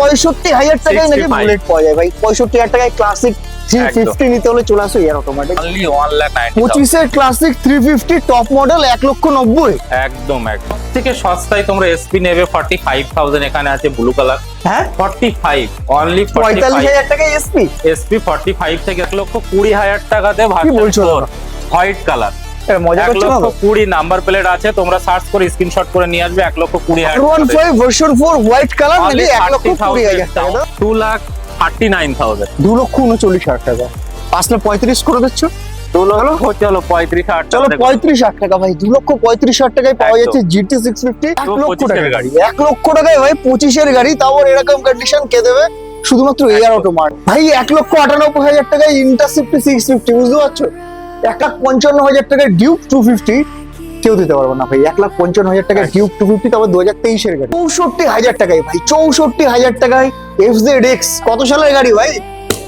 65,000 টাকায় নাকি বুলেট পাওয়া যায় ভাই। 65,000 টাকায় ক্লাসিক 350 নিতে হলে চলে আসো এয়ার অটোমেটিক। অনলি 1,90,000 25 এর ক্লাসিক 350 টপ মডেল 1,90,000। একদম একদম থেকে সস্তায় তোমরা এসপি নেবে 45,000। এখানে আছে ব্লু কালার। হ্যাঁ 45 অনলি 45,000 টাকায় এসপি। এসপি 45 থেকে 1,20,000 টাকাতে কি বলছো দাদা? White colour. এটা মজা করছো না? 1,20,000 নাম্বার প্লেট আছে, তোমরা সার্চ করে স্ক্রিনশট করে নিয়ে আসবে। 1,20,000 R15 ভার্সন 4 হোয়াইট কালার নাকি 1,20,000 টাকা। 2,39,000 2,39,000 টাকা। আসলে 35 করে দিচ্ছ। চলো 35,000 চলো 35,000 টাকা ভাই। 2,35,000 টাকায় পাওয়া যাচ্ছে GT 650। 1 লক্ষ টাকা গাড়ি। 1 লক্ষ টাকায় ভাই 25 এর গাড়ি, তাও এরকম কন্ডিশন কে দেবে? শুধুমাত্র এয়ার অটোমার্ট ভাই। 1,98,000 টাকায় ইন্টারসেপ্ট 650, বুঝতে পারছো? 1,55,000 টাকায় ডিউক 250 কেউ দিতে পারবে না ভাই। 1,55,000 টাকায় ডিউক 250, তবে 2023 এর গাড়ি। 64,000 টাকায় ভাই, 64,000 টাকায় FZX। কত সালের গাড়ি ভাই?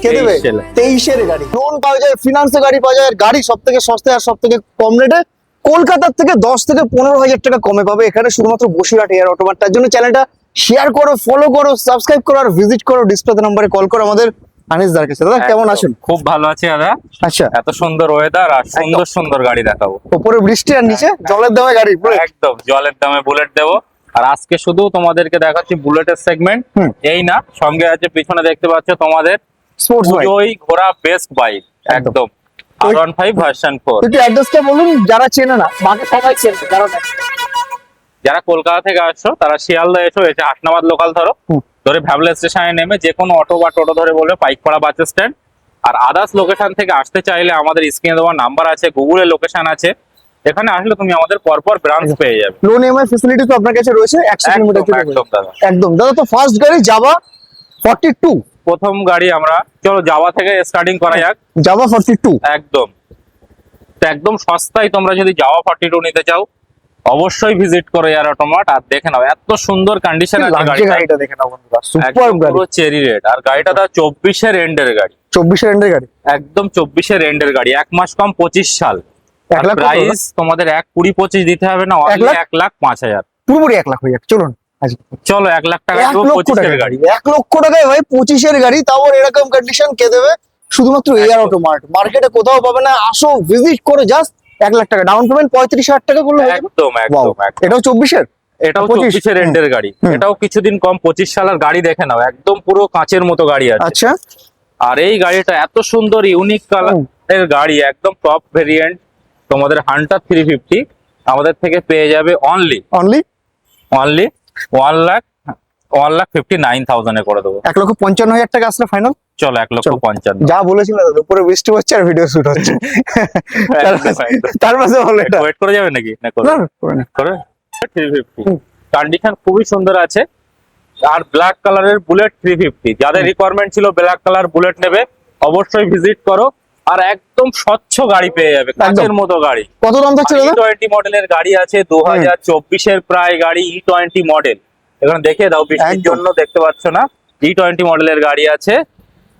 কে দেবে? 23 এর গাড়ি। লোন পাওয়া যায়, ফিনান্সে গাড়ি পাওয়া যায়, গাড়ি সব থেকে সস্তা আর সব থেকে কম রেটে কলকাতার থেকে 10 থেকে 15,000 টাকা কমে পাবে এখানে শুধুমাত্র বসিরহাট এয়ার অটোমার্ট। তার জন্য চ্যানেলটা শেয়ার করো, ফলো করো, সাবস্ক্রাইব করো আর ভিজিট করো। ডিসপ্লে নাম্বারে কল করো আমাদের আনিস দার কাছে। দাদা কেমন আছেন? খুব ভালো আছি দাদা। আচ্ছা, এত সুন্দর ওয়েদার আর সুন্দর সুন্দর গাড়ি দেখাবো। উপরে বৃষ্টি আর নিচে জলের দামে গাড়ি। একদম জলের দামে বুলেট দেবো। আর আজকে শুধু তোমাদেরকে দেখাচ্ছি বুলেটের সেগমেন্ট। এই না, সঙ্গে আছে পিছনে দেখতে পাচ্ছ তোমাদের স্পোর্টস বাইক, ওই ঘোড়া বেস্ট বাইক। একদম R15 ভার্সন 4। একটু অ্যাড্রেসটা বলুন, যারা চেনে না। বাকি সবাই চেনে, যারা কলকাতা থেকে আসছো তারা শিয়ালদা এসো, এসে হাসনাবাদ লোকাল ধরে ভ্যাবলা স্টেশনে নেমে যে কোনো অটো বা টোটো ধরে বলবে পাইকপাড়া বাস স্ট্যান্ড। আর আদার্স লোকেশন থেকে আসতে চাইলে আমাদের স্ক্রিনে দেওয়া নাম্বার আছে, গুগলে লোকেশন আছে। এখানে আসলে তুমি আমাদের পরপর ব্রাঞ্চ পেয়ে যাবে। লোন ইএমআই ফ্যাসিলিটি তো আপনার কাছে রয়েছে 100 কিলোমিটার। একদম দাদা, একদম দাদা। তো ফার্স্ট গাড়ি জাভা 42। প্রথম গাড়ি আমরা চলো জাভা থেকে স্টার্টিং করা যাক। জাভা 42 একদম তো একদম সস্তায় তোমরা যদি জাভা 42 নিতে চাও অবশ্যই ভিজিট করো এয়ার অটোমার্ট। আর দেখে নাও এত সুন্দর কন্ডিশন আছে গাড়িটা, দেখে নাও বন্ধুরা, সুপার গাড়ি, পুরো চেরি রেড। আর গাড়িটা দা 24 এর এন্ডের গাড়ি। 24 এর এন্ডের গাড়ি, একদম 24 এর এন্ডের গাড়ি। 1 মাস কম 25 সাল। প্রাইস তোমাদের 1,20,25 দিতে হবে না, অনলি 1,05,000। পুরোপুরি 1 লাখ হয়ে যাক। চলুন চলো 1 লাখ টাকা দেবো 25 এর গাড়ি। 1 লক্ষ টাকায় ভাই 25 এর গাড়ি, তাও এরকম কন্ডিশন কে দেবে? শুধুমাত্র এয়ার অটোমার্ট। মার্কেটে কোথাও পাবে না। আসো, ভিজিট করে জাস্ট 1 লাখ টাকা ডাউন পেমেন্ট 35,000 টাকা করলে হয়ে যাবে। একদম একদম। এটাও 24 এর, এটাও 24 এর এন্ডের গাড়ি। এটাও কিছুদিন কম 25 সালের গাড়ি। দেখে নাও একদম পুরো কাঁচের মতো গাড়ি আছে। আচ্ছা। আর এই গাড়িটা এত সুন্দর ইউনিক কালারের গাড়ি, একদম টপ ভেরিয়েন্ট। তোমাদের হান্টার 350 আমাদের থেকে পেয়ে যাবে অনলি 1,59,000 এ করে দেবো। 1,55,000 টাকা আসলে ফাইনাল। চলো 1,55,000 যা বলেছিল দাদা, উপরে বৃষ্টি হচ্ছে আর ভিডিও শুট হচ্ছে। তার মাঝে বলে এটা ওয়েট করে যাবে নাকি? না করে 350 কন্ডিশন খুবই সুন্দর আছে। আর ব্ল্যাক কালারের বুলেট 350, যাদের রিকোয়ারমেন্ট ছিল ব্ল্যাক কালার বুলেট নেবে অবশ্যই ভিজিট করো। আর একদম স্বচ্ছ গাড়ি পেয়ে যাবে, কাঁচের মতো গাড়ি। কত দাম থাকছে দাদা? E20 মডেলের গাড়ি আছে, 2024 এর প্রায় গাড়ি। E20 মডেল এখানে দেখে দাও, বৃষ্টির জন্য দেখতে পাচ্ছ না। E20 মডেলের গাড়ি আছে।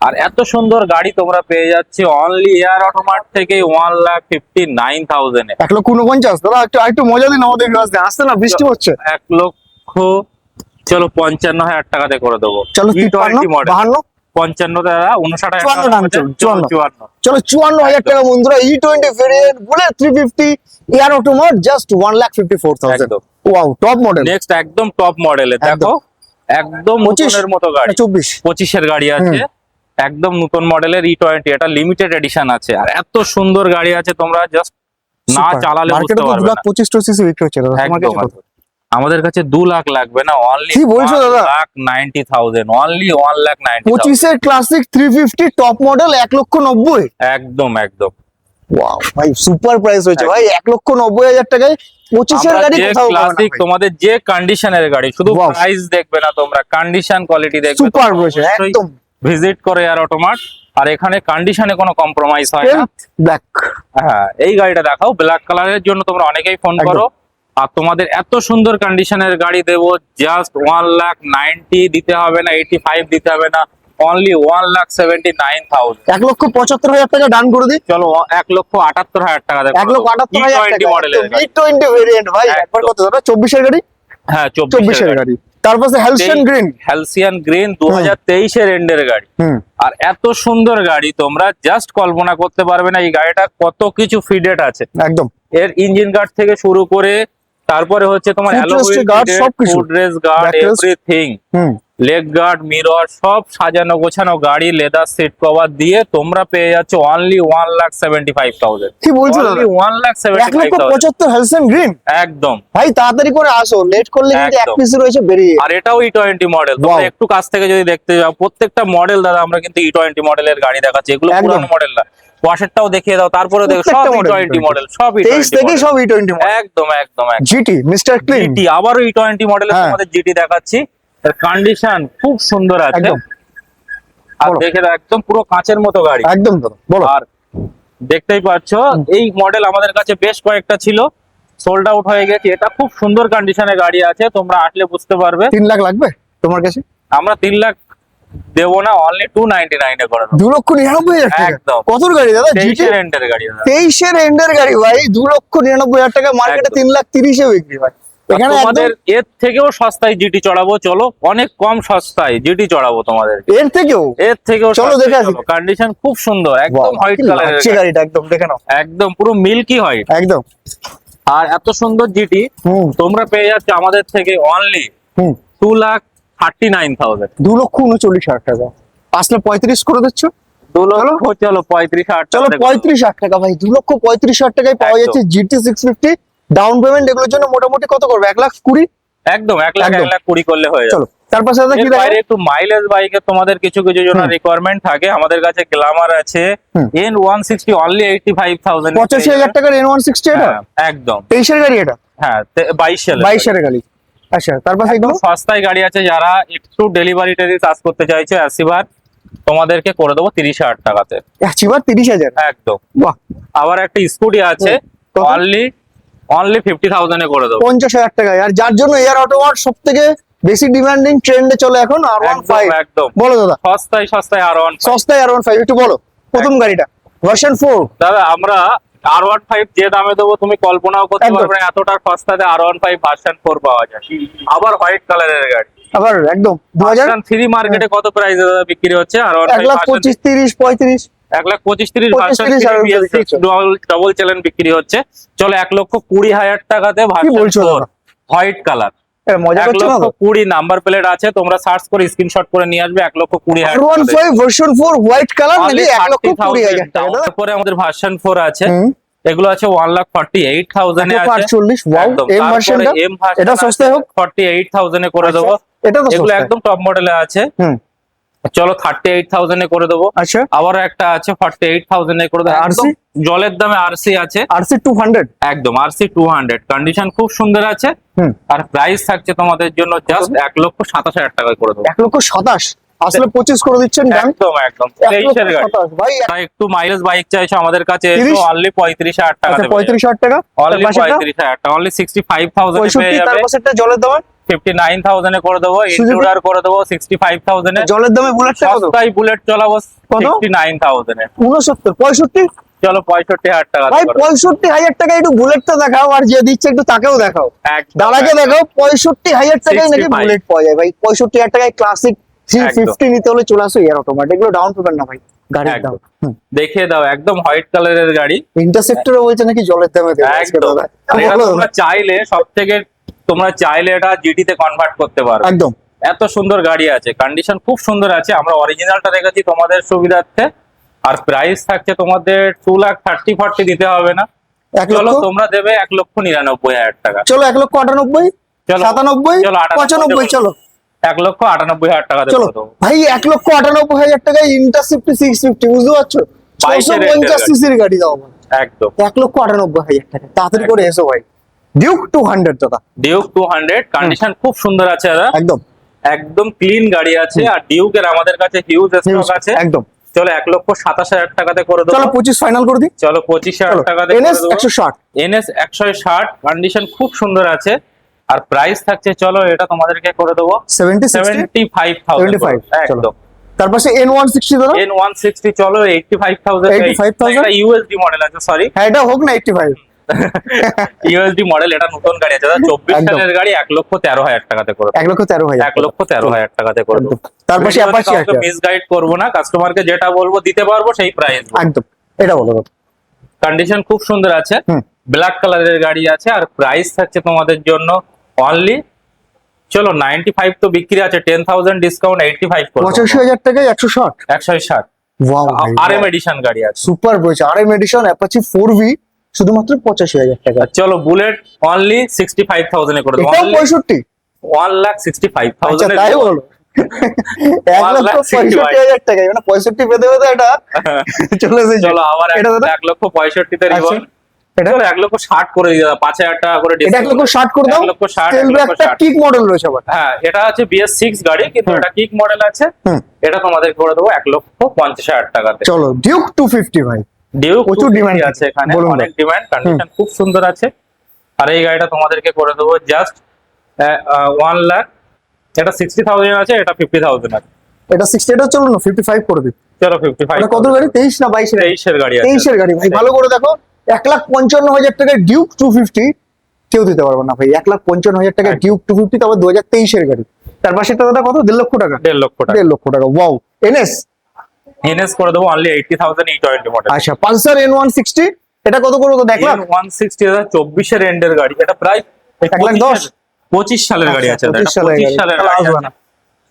আর এত সুন্দর গাড়ি তোমরা পেয়ে যাচ্ছে অনলি এয়ার অটোমার্ট থেকে 1,59,000 এ। 1,49,000 দাদা। একটু মজা দিন আমাদের কাছে। আসছে না, বৃষ্টি হচ্ছে। 1 লক্ষ চলো 55,000 টাকাতে করে দেবো। চলো E20 মডেল 52 55 দাদা 59,000 চলো 54,000 টাকা বন্ধুরা। E20 variant bullet 350 air Automart just 1,54,000। Wow, top model. Next একদম টপ মডেলে দেখো, একদম নতুনের মতো গাড়ি। 25 এর গাড়ি আছে, একদম নতুন মডেলের E20। এটা লিমিটেড এডিশন আছে। আর এত সুন্দর গাড়ি আছে, তোমরা জাস্ট না চালালে বুঝতে পারবে না। 25 সিসি বিক্রি হচ্ছে দাদা তোমার কাছে। আমাদের কাছে 2 লাখ লাগবে না, অনলি কি বলছো দাদা? 1,90,000, অনলি 1,90,000। 25 এর ক্লাসিক 350 টপ মডেল 1,90,000। একদম একদম। ওয়াও ভাই, সুপার প্রাইস হয়েছে ভাই। 1,90,000 টাকায় 25 এর গাড়ি কোথাও ক্লাসিক। তোমাদের যে কন্ডিশনের গাড়ি, শুধু প্রাইস দেখবে না তোমরা, কন্ডিশন কোয়ালিটি দেখবে। সুপার রয়েছে একদম। ভিজিট করে এয়ার অটোমার্ট। আর এখানে কন্ডিশনে কোনো কম্প্রোমাইজ হয় না। ব্ল্যাক, হ্যাঁ এই গাড়িটা দেখাও। ব্ল্যাক কালারের জন্য তোমরা অনেকেই ফোন করো। আর তোমাদের এত সুন্দর কন্ডিশনের গাড়ি দেবো, জাস্ট 1,90,000 দিতে হবে না, 85 দিতে হবে না, অনলি 1,79,000। 1,75,000 টাকা ডান করে দিই। চলো 1,78,000 টাকা দেখো। 1,78,000 E20 মডেলের E20 ভেরিয়েন্ট ভাই। একবার কত দাদা? 24 এর গাড়ি। হ্যাঁ 24 এর গাড়ি। তার পাশে হ্যালসিয়ান গ্রিন। হ্যালসিয়ান গ্রিন 2023 এর এন্ডের গাড়ি। আর এত সুন্দর গাড়ি তোমরা জাস্ট কল্পনা করতে পারবে না এই গাড়িটা কত কিছু ফিডেড আছে। একদম এর ইঞ্জিন গার্ড থেকে শুরু করে তারপরে হচ্ছে তোমার অ্যালুই গার্ড সবকিছু, foot rest guard, everything, leg guard, mirror সব সাজানো গোছানো গাড়ি, লেদার সিট কভার দিয়ে তোমরা পেয়ে যাচ্ছ অনলি 1,75,000। কি বলছো দাদা? 1,75,000 1,75,000 হ্যালসিয়ান গ্রিন। একদম ভাই তাড়াতাড়ি করে আসো, লেট করলে কিন্তু এক একদম। পিস রয়েছে বেরিয়ে। আর এটাও E20 মডেল। Wow. তোমরা একটু কাছ থেকে যদি দেখতে যাও প্রত্যেকটা মডেল দাদা আমরা কিন্তু E20 মডেলের গাড়ি দেখাচ্ছি, এগুলো একদম। পুরানো মডেল না। ওয়াশেরটাও দেখিয়ে দাও, তারপরে দেখো সব প্রত্যেকটা model E20 মডেল, সব 23 E20 থেকে মডেল। সব E20 মডেল। একদম একদম একদম। GT mister clean. জিটি আবারও E20 মডেলের হ্যাঁ। তোমাদের জিটি দেখাচ্ছি। এর কন্ডিশন খুব সুন্দর আছে। একদম। আর বলো। দেখে দাও একদম পুরো কাঁচের মতো গাড়ি। একদম দাদা বলো। আর দেখতেই পাচ্ছ এই মডেল আমাদের কাছে বেশ কয়েকটা ছিল, সোল্ড আউট হয়ে গেছে। এটা খুব সুন্দর কন্ডিশনে গাড়ি আছে, তোমরা আসলে বুঝতে পারবে। 3 লাখ লাগবে তোমার কাছে? আমরা 3 লাখ দেবো না, অনলি 299 এ করে দেবো। 2,99,000 টাকা। একদম। কতর গাড়ি দাদা? 23 জিটি এর এন্ডের গাড়ি দাদা। 23 এর এন্ডের গাড়ি ভাই, 2,99,000 টাকা মার্কেটে একদম। 3,30,000 এ বিক্রি হয়। এখানে তোমাদের একদম এর থেকেও সস্তায় জিটি চড়াবো, চলো অনেক কম সস্তায় জিটি চড়াবো তোমাদের। এর থেকেও এর থেকেও চলো দেখে আসি। কন্ডিশন খুব সুন্দর, একদম Wow, হোয়াইট কি কালারের লাগছে গাড়িটা, একদম দেখে নাও। একদম পুরো মিল্কি হোয়াইট। একদম। আর এত সুন্দর জিটি তোমরা পেয়ে যাচ্ছ আমাদের থেকে অনলি 2,39,000। 2,39,000 টাকা। আসলে 35 করে দিচ্ছ? 2 লক্ষ চলো 35,000 চলো 35,000 টাকা ভাই, 2,35,000 টাকায় পাওয়া একদম। যাচ্ছে GT 650। ডাউন পেমেন্ট এগুলোর জন্য মোটামুটি কত করবে? 1,20,000? একদম 1 লাখ একদম। 1,20,000 করলে হয়ে যাবে। চলো তার পাশে দাদা কি এর দেখো? বাইরে একটু মাইলেজ বাইকে তোমাদের কিছু কিছু জন্য রিকোয়ারমেন্ট থাকে, আমাদের কাছে গ্ল্যামার আছে N160 অনলি 85,000। 85,000 টাকার N160 এটা? একদম 23 এর গাড়ি এটা? হ্যাঁ 22 এর গাড়ি। আচ্ছা তার পাশে একদম এগুলো? সস্তায় গাড়ি আছে, যারা একটু ডেলিভারি কাজ করতে চাইছে অ্যাসিভার তোমাদেরকে করে দেবো 30,000 টাকাতে। চিবার 30,000? একদম। বাহ। আবার একটা স্কুটি আছে কত? অনলি 50,000 এ করে দেবো। 50,000 টাকায়। আর যার জন্য এয়ার অটোমার্ট সব থেকে বেশি ডিমান্ডিং ট্রেন্ডে চলে এখন R15। একদম বলো দাদা, সস্তায় R15। সস্তায় R15 একটু বলো। প্রথম গাড়িটা ভার্সন 4। দাদা আমরা R15 যে দামে দেবো তুমি কল্পনাও করতে একদম। পারবে না, এতটা সস্তাতে R15 ভার্সন 4 পাওয়া যায়। আবার হোয়াইট কালারের গাড়ি। আবার একদম 2000। ভার্সন 3 মার্কেটে কত প্রাইসে দাদা বিক্রি হচ্ছে? R15 1,25,000, 30, 35। 1,25,30 ভার্সন 25,30 আর 3 ডবল চ্যানেল বিক্রি হচ্ছে। চলো 1,20,000 টাকাতে কি ভার্সন বলছো 4 দাদা? White colour. মজা করছো না? 1,20,000 নাম্বার প্লেট আছে, তোমরা সার্চ করে স্ক্রিনশট করে নিয়ে আসবে। 1,20,000 R15 ভার্সন 4 হোয়াইট কালার নাকি 1,20,000 টাকা দাদা? তারপরে আমাদের ভার্সন 4 আছে, এগুলো আছে 1,48,000 এ আছে। 1,48,000 ওয়াও। একদম। এম তারপরে ভার্সনটা M ভার্সন এটা সস্তায় হোক? 48,000 এ করে দেবো। এটা তো এগুলো সস্তা। একদম টপ মডেলে আছে। চলো 38,000 এ করে দেবো। আচ্ছা আবার একটা আছে 48,000 এ করে দেবো। RC? একদম জলের দামে RC আছে। RC 200। একদম RC 200 কন্ডিশন খুব সুন্দর আছে। আর প্রাইস থাকছে তোমাদের জন্য জাস্ট 1,27,000 টাকায় করে দেবো। 1,27,000 আসলে 25 করে দিচ্ছেন দাম। একদম একদম 23 এর গাড়ি। 1,27,000 ভাই। তাই একটু মাইলেজ বাইক চাইছো আমাদের কাছে, 30? অনলি 35,000 টাকা আচ্ছা দেবে। 35,000 টাকা। অনলি 35,000 টাকা, অনলি 65,000 এ পেয়ে 65 তার যাবে। পাশেরটা জলের দামে? 59,000 এ করে দেবো। ইনক্লুডার করে দেবো 65,000 এ। জলের দামে বুলেটটা কত? সস্তায় বুলেট চলাবো কত? 69,000 এ। 69, 65? চলো 65,000 টাকা ভাই দেবো। 65,000 টাকা একটু বুলেটটা দেখাও, আর যে দিচ্ছে একটু তাকেও দেখাও। একদম, দাদাকে একদম। দেখাও। 65,000 টাকায় নাকি 65 বুলেট পাওয়া যায় ভাই? 65,000 টাকায় ক্লাসিক 350 নিতে হলে চলে আসো এয়ার অটোমার্ট। এগুলো ডাউন পেমেন্ট না ভাই, গাড়ির দাম। একদম। দেখিয়ে দাও একদম হোয়াইট কালারের গাড়ি। ইন্টারসেপ্টরে বলছে নাকি জলের দামে দেবে আজকে একদম। দাদা। আর এটা বলো তোমরা দাদা। চাইলে তোমরা চাইলে এটা জিটি তে কনভার্ট করতে পারো। একদম। এত সুন্দর গাড়ি আছে, কন্ডিশন খুব সুন্দর আছে। আমরা অরিজিনালটা রেখেছি তোমাদের সুবিধার্থে। আর প্রাইস থাকছে তোমাদের 2,30,40 দিতে হবে না। 1 চলো লক্ষ? তোমরা দেবে 1,99,000 টাকা। চলো 1,98,000, চলো 97, চলো 95 চলো। 1,98,000 টাকা চলো দেবো। ভাই 1,98,000 টাকায় ইন্টারসেপ্ট 650, বুঝতে পারছো? 650 সিসির গাড়ি দাও আমার। একদম 1,98,000 টাকা। তাড়াতাড়ি করে এসো ভাই। ডিউক 200 দাদা। ডিউক 200 কন্ডিশন খুব সুন্দর আছে দাদা। একদম একদম ক্লিন গাড়ি আছে। আর ডিউকের আমাদের কাছে হিউজ স্টক আছে। একদম। চলো 1,27,000 টাকাতে করে দেবো। চলো 25 ফাইনাল করে দিই। চলো 25,000 টাকাতে NS 160। NS 160 কন্ডিশন খুব সুন্দর আছে। আর প্রাইস থাকছে চলো এটা তোমাদেরকে করে দেবো 70, 60, 75,000। 75 চলো। একদম। তার পাশে N160 দাদা। N160 চলো 85,000। 85,000 এটা ইউএসডি মডেল আছে, সরি। হ্যাঁ এটা হোক না 85। ইউএসডি মডেল, এটা নতুন গাড়ি আছে দাদা, 24 একদম। সালের গাড়ি, 1,13,000 টাকাতে করে দেবো। 1,13,000 1,13,000 টাকাতে করে দেবো। তার পাশে অ্যাপাচি আছে মিস গাইড করবো না, কাস্টমারকে যেটা বলবো দিতে পারবো সেই প্রাইস। একদম, এটা বলো দাদা। কন্ডিশন খুব সুন্দর আছে, হুম। ব্ল্যাক কালারের গাড়ি আছে, আর প্রাইস থাকছে তোমাদের জন্য অনলি, চলো 95 তো বিক্রি আছে, 10,000 ডিসকাউন্ট 85 করে 85,000 টাকায় 160। 160। ওয়াও, আরএম এডিশন গাড়ি আছে। সুপার বলছে আরএম এডিশন অ্যাপাচি 4V শুধুমাত্র 85,000 টাকা। চলো বুলেট অনলি 65,000 এ করে দেবো, এটাও অনলি 65। 1,65,000 আচ্ছা, এ তাই দেবো। বলো। 1,65,000 টাকা, মানে 65 পেতে পেতে এটা চলে এসেছে। চলো আবার এটা দাদা? 1,65,000 তে রিভন, এটা চলো 1,60,000 করে দিয়ে দাও, 5,000 টাকা করে এটা 1,60,000 করে দাও। 1,60,000, স্টেল ব্যাকটা 1,60,000। কিক মডেল রয়েছে আবার। হ্যাঁ, এটা আছে BS6 গাড়ি, কিন্তু হুম। এটা কিক মডেল আছে। হুম। এটা তোমাদের করে দেবো 1,50,000 টাকাতে। চলো ডিউক 250 ভাই। ডিউক প্রচুর 250 demand আছে এখানে, বলুন না। অনেক ডিমান্ড, কন্ডিশন খুব সুন্দর আছে। আর এই গাড়িটা তোমাদেরকে করে দেবো জাস্ট 1 লাখ। এটা 60,000 আছে, এটা 50,000 আছে। এটা 60, এটা চলো না 55 করে দিই। চলো 55। এটা কত গাড়ি? 23 না 22 এর? 23 এর গাড়ি আছে। 23 এর গাড়ি ভাই, ভালো করে দেখো। 1,55,000 টাকায় ডিউক 250 কেউ দিতে পারবে না ভাই। 1,55,000 টাকায় ডিউক 250, তারপর 2023 এর গাড়ি। তার পাশে এটা দাদা কত? 1.5 লক্ষ টাকা। 1.5 লক্ষ টাকা। 1.5 লক্ষ টাকা। ওয়াও। এনএস? এনএস করে দেবো অনলি 80,000 E20 মডেল। আচ্ছা, পালসার N160 এটা কত করে তো দেখলাম? 160 24 এর এন্ডের গাড়ি, এটা প্রায় 1,10,000 25 সালের গাড়ি আছে, এটা 25 সালের 25 সালের গাড়ি, গাড়ি আসবে আছে। না।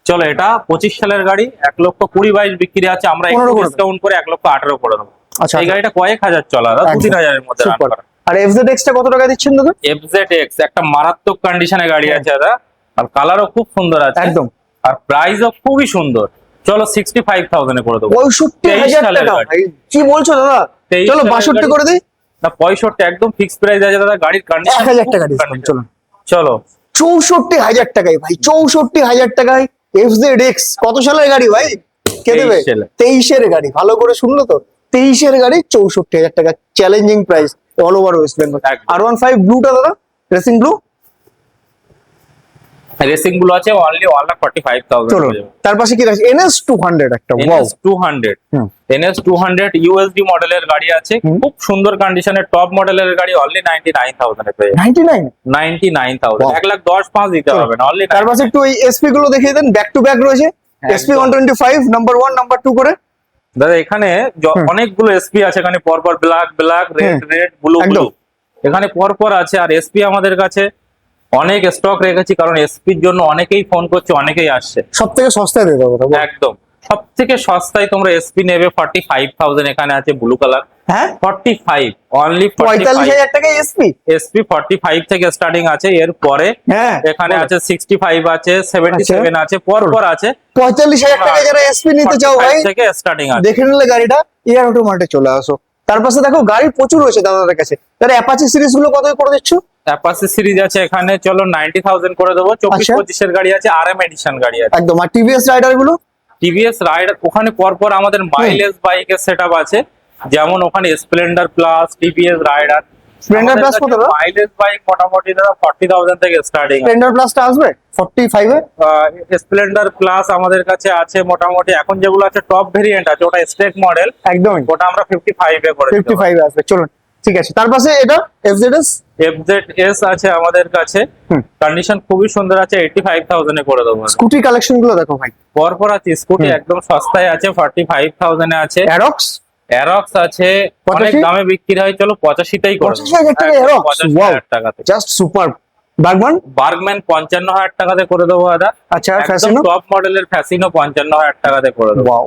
চলো এটা 25 সালের গাড়ি, 1,20,22 বিক্রি আছে, আমরা 15 একটু করে দেবো। ডিসকাউন্ট করে 1,18,000 করে দেবো। আচ্ছা, এই গাড়িটা কয়েক হাজার চলা, 2-3 হাজারের মধ্যে রান সুপার। করা। আর FZX টা কত টাকা দিচ্ছেন দাদা? FZX একটা মারাত্মক কন্ডিশনে গাড়ি আছে দাদা, আর কালারও খুব সুন্দর আছে একদম। আর প্রাইসও খুবই সুন্দর। চলো 65,000 এ করে দেবো। 65,000 সালের টাকা গাড়ি। ভাই, কি বলছো দাদা? 23 চলো সালের 62 গাড়ি। করে দিই। না 65 একদম ফিক্স প্রাইস আছে দাদা, গাড়ির কন্ডিশন 1,000 টাকা ডিসকাউন্ট। চলো চলো 64,000 টাকায় ভাই, 64,000 টাকায় FZX। কত সালের গাড়ি ভাই? কে দেবে? 23 সালে। 23 এর গাড়ি। ভালো করে শুনলো তো, 23 এর গাড়ি 64,000 টাকা, challenging price all over West Bengal. একদম। R15 ব্লুটা দাদা, রেসিং ব্লু। রেসিং গুলো আছে অনলি 1,45,000। চলো তার পাশে কি আছে? NS 200 একটা। ওয়াও। NS 200, হুম। NS 200 USD মডেলের গাড়ি আছে, হুম। খুব সুন্দর কন্ডিশনের টপ মডেলের গাড়ি, অনলি 99,000 এ পেয়ে যাবে। 99। 99,000, Wow. 1,10,500 দিতে হবে না, অনলি। তার পাশে একটু ওই SP গুলো দেখিয়ে দেন, ব্যাক টু ব্যাক রয়েছে। SP 125 নাম্বার 1 নাম্বার 2 করে। দাদা এখানে অনেকগুলো এসপি আছে, এখানে পরপর black black, red red, blue blue, একদম। এখানে পরপর আছে। আর এসপি আমাদের কাছে অনেক স্টক রেখেছি, কারণ এসপির জন্য অনেকেই ফোন করছে, অনেকেই আসছে। সব থেকে সস্তায় দিয়ে দেবো দাদা। একদম সব থেকে সস্তায় তোমরা এসপি নেবে 45,000। এখানে আছে ব্লু কালার, হ্যাঁ, 45, অনলি 45,000 টাকায় SP। এসপি 45 থেকে স্টার্টিং আছে। এর পরে হ্যাঁ, এখানে আছে 65 আছে, 77 আছে, পরপর আছে। 45,000 টাকায় যারা SP নিতে চাও ভাই, 45 থেকে স্টার্টিং আছে। দেখে নিলে গাড়িটা এয়ার অটো মার্টে চলে আসো। তার পাশে দেখো গাড়ি প্রচুর রয়েছে দাদাদের কাছে। তারা অ্যাপাচি সিরিজ গুলো কত করে দিচ্ছ? অ্যাপাচি সিরিজ আছে এখানে, চলো 90,000 করে দেবো। 24-25 এর গাড়ি আছে, আরএম এডিশন গাড়ি আছে। একদম। আর TVS রাইডার গুলো? টিভিএস রাইডার ওখানে পরপর আমাদের মাইলেজ বাইকের সেটআপ আছে, যেমন ওখানে Splendor plus, TVS Raider. Splendor plus কত দাদা? মাইলেজ বাইক মোটামুটি দাদা 40,000 থেকে স্টার্টিং। স্প্লেন্ডার প্লাসটা আসবে 45 এ? স্প্লেন্ডার প্লাস আমাদের কাছে আছে মোটামুটি, এখন যেগুলো আছে টপ ভেরিয়েন্ট আছে, ওটা স্টেক মডেল, একদমই। ওটা আমরা 55 এ করে দিতে পারি। 55 এ আসবে। চলুন ঠিক আছে। তার পাশে এটা FZS। FZS আছে আমাদের কাছে, হুম। কন্ডিশন খুবই সুন্দর আছে, 85,000 এ করে দেবো। স্কুটি কালেকশন গুলো দেখো ভাই। পরপর আছে স্কুটি, হুম। একদম সস্তায় আছে, 45,000 এ আছে। অ্যারক্স অ্যারক্স আছে, 85? অনেক দামে বিক্রি হয়, চলো 85-টাই করে 85,000 টাকা অ্যারক্স। 85,000 টাকাতে। Just super. বাগমান? বার্গম্যান 55,000 টাকাতে করে দেবো দাদা। আচ্ছা, একদম ফ্যাশনো? টপ মডেলের ফ্যাসিনো 55,000 টাকাতে করে দেবো। ওয়াও।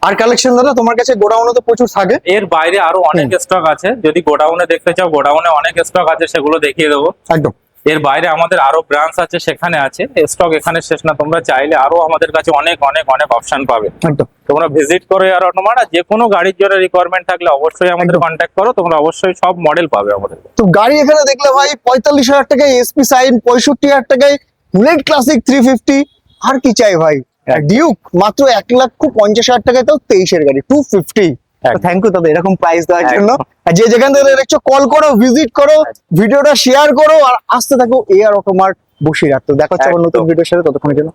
আর কালেকশন দাদা তোমার কাছে গোডাউনে তো প্রচুর থাকে। এর বাইরে আরো অনেক স্টক আছে, যদি গোডাউনে দেখতে চাও গোডাউনে অনেক স্টক আছে, সেগুলো দেখিয়ে দেবো। একদম। এর বাইরে আমাদের আরো ব্রাঞ্চ আছে, সেখানে আছে স্টক, এখানে শেষ না, তোমরা চাইলে আরো আমাদের কাছে অনেক অনেক অনেক অপশন পাবে। একদম। তোমরা ভিজিট করো আর অটোমার, যে কোনো গাড়ির জন্য রিকোয়ারমেন্ট থাকলে অবশ্যই আমাদের একদম। কন্ট্যাক্ট করো, তোমরা অবশ্যই সব মডেল পাবে আমাদের। তো গাড়ি এখানে দেখলে ভাই 45,000 টাকায় SP সাইন, 65,000 টাকায় বুলেট ক্লাসিক 350। আর কি চাই ভাই? ডিউক মাত্র 1,50,000 টাকায়, তাও 23 এর গাড়ি 250। একদম। থ্যাংক ইউ দাদা এরকম প্রাইস দেওয়ার জন্য। একদম। আর যে যেখান থেকে দেখছো কল করো, ভিজিট করো, ভিডিওটা শেয়ার করো, আর আসতে থাকো এয়ার অটোমার্ট বসিরহাট। তো দেখা হচ্ছে আবার নতুন একদম। ভিডিওর সাথে, ততক্ষণের জন্য